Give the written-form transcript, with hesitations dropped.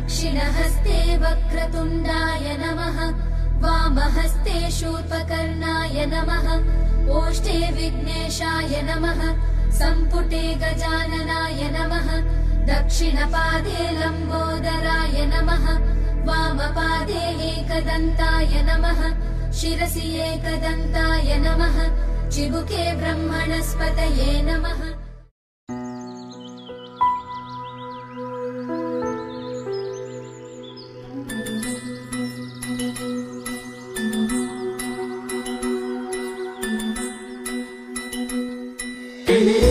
दक्षिणहस्ते वक्रतुण्डाय नमः वामहस्ते शूर्पकर्णाय नमः ओष्ठे विघ्नेशाय नमः सम्पुटे गजाननाय नमः दक्षिणपादे लम्बोदराय नमः वामपादे एकदन्ताय नमः शिरसि एकदन्ताय नमः चिबुके ब्रह्मणस्पतये नमः। Hey